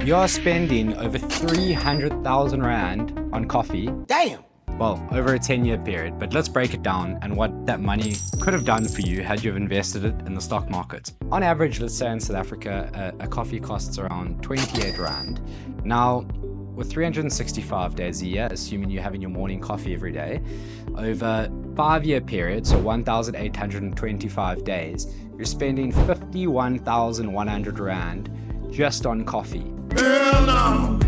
You are spending over 300,000 Rand on coffee. Damn! Well, over a 10-year period, but let's break it down and what that money could have done for you had you have invested it in the stock market. On average, let's say in South Africa, a coffee costs around 28 Rand. Now, with 365 days a year, assuming you're having your morning coffee every day, over 5-year period, so 1,825 days, you're spending 51,100 Rand just on coffee. Hell no!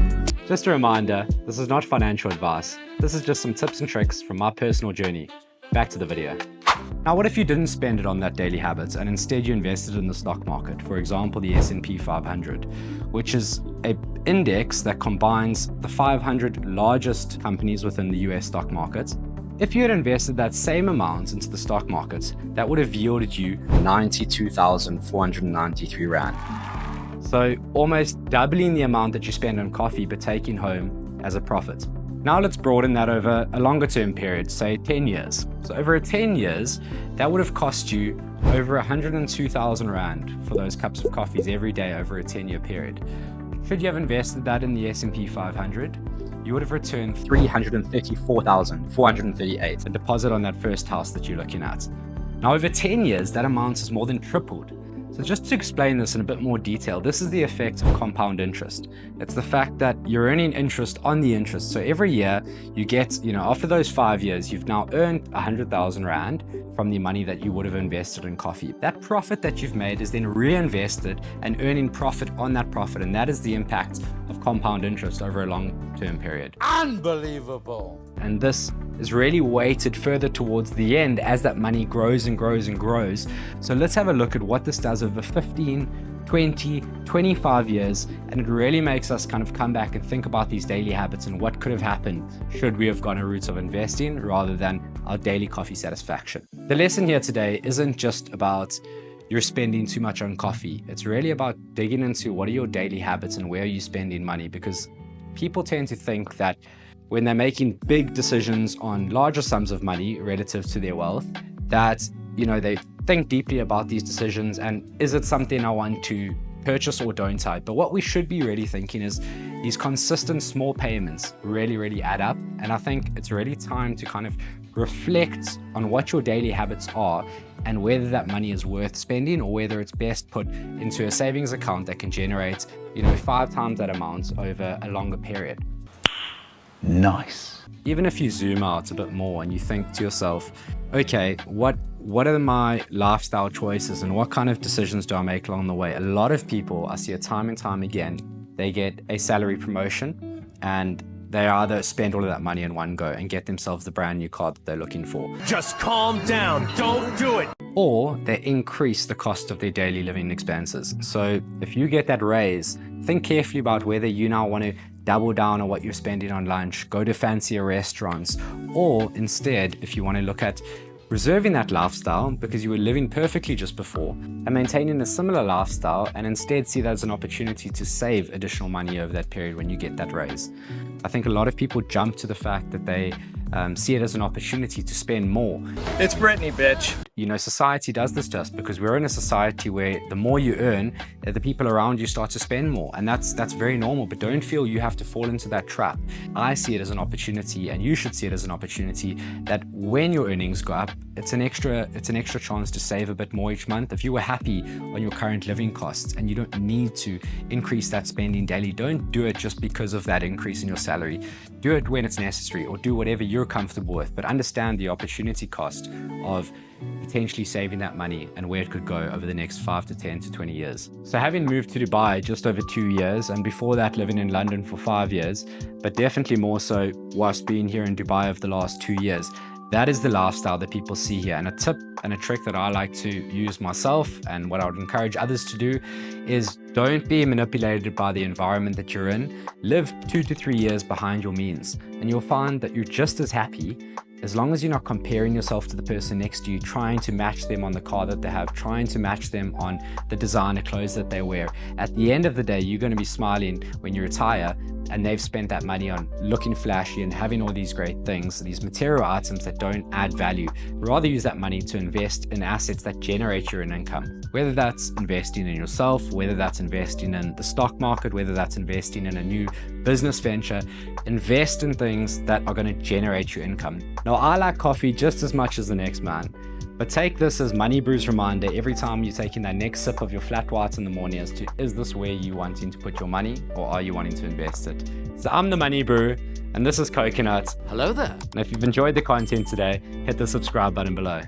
Just a reminder, this is not financial advice. This is just some tips and tricks from my personal journey. Back to the video. Now, what if you didn't spend it on that daily habit and instead you invested in the stock market? For example, the S&P 500, which is an index that combines the 500 largest companies within the US stock market. If you had invested that same amount into the stock market, that would have yielded you 92,493 Rand. So almost doubling the amount that you spend on coffee, but taking home as a profit. Now let's broaden that over a longer term period, say 10 years. So over 10 years, that would have cost you over 102,000 Rand for those cups of coffees every day over a 10-year period. Should you have invested that in the S&P 500, you would have returned 334,438, a deposit on that first house that you're looking at. Now over 10 years, that amount has more than tripled. So just to explain this in a bit more detail, this is the effect of compound interest. It's the fact that you're earning interest on the interest. So every year you get, after those 5 years, you've now earned 100,000 Rand from the money that you would have invested in coffee. That profit that you've made is then reinvested and earning profit on that profit. And that is the impact of compound interest over a long-term period. Unbelievable! And this is really weighted further towards the end as that money grows and grows and grows. So let's have a look at what this does over 15, 20, 25 years. And it really makes us kind of come back and think about these daily habits and what could have happened should we have gone a route of investing rather than our daily coffee satisfaction. The lesson here today isn't just about you're spending too much on coffee. It's really about digging into what are your daily habits and where are you spending money, because people tend to think that when they're making big decisions on larger sums of money relative to their wealth, that, they think deeply about these decisions and is it something I want to purchase or don't I? But what we should be really thinking is these consistent small payments really, really add up. And I think it's really time to kind of reflect on what your daily habits are and whether that money is worth spending or whether it's best put into a savings account that can generate, 5 times that amount over a longer period. Nice. Even if you zoom out a bit more and you think to yourself, okay, what are my lifestyle choices and what kind of decisions do I make along the way? A lot of people, I see it time and time again, they get a salary promotion and they either spend all of that money in one go and get themselves the brand new car that they're looking for. Just calm down, don't do it. Or they increase the cost of their daily living expenses. So if you get that raise, think carefully about whether you now want to double down on what you're spending on lunch, go to fancier restaurants, or instead, if you want to look at reserving that lifestyle because you were living perfectly just before and maintaining a similar lifestyle and instead see that as an opportunity to save additional money over that period when you get that raise. I think a lot of people jump to the fact that they see it as an opportunity to spend more. It's Britney, bitch. Society does this to us because we're in a society where the more you earn, the people around you start to spend more. And that's very normal, but don't feel you have to fall into that trap. I see it as an opportunity, and you should see it as an opportunity that when your earnings go up, it's an extra chance to save a bit more each month. If you were happy on your current living costs and you don't need to increase that spending daily, don't do it just because of that increase in your salary. Do it when it's necessary or do whatever you're comfortable with, but understand the opportunity cost of potentially saving that money and where it could go over the next 5 to 10 to 20 years. So having moved to Dubai just over 2 years and before that living in London for 5 years, but definitely more so whilst being here in Dubai over the last 2 years, that is the lifestyle that people see here. And a tip and a trick that I like to use myself and what I would encourage others to do is don't be manipulated by the environment that you're in. Live 2 to 3 years behind your means and you'll find that you're just as happy as long as you're not comparing yourself to the person next to you, trying to match them on the car that they have, trying to match them on the designer clothes that they wear. At the end of the day, you're going to be smiling when you retire and they've spent that money on looking flashy and having all these great things, these material items that don't add value. Rather use that money to invest in assets that generate your income, whether that's investing in yourself, whether that's investing in the stock market, whether that's investing in a new business venture. Invest in things that are going to generate your income. Now, I like coffee just as much as the next man, but take this as Money Brew's reminder every time you're taking that next sip of your flat white in the morning as to, is this where you wanting to put your money, or are you wanting to invest it? So I'm the Money Brew, and this is Coconut. Hello there. And if you've enjoyed the content today, hit the subscribe button below.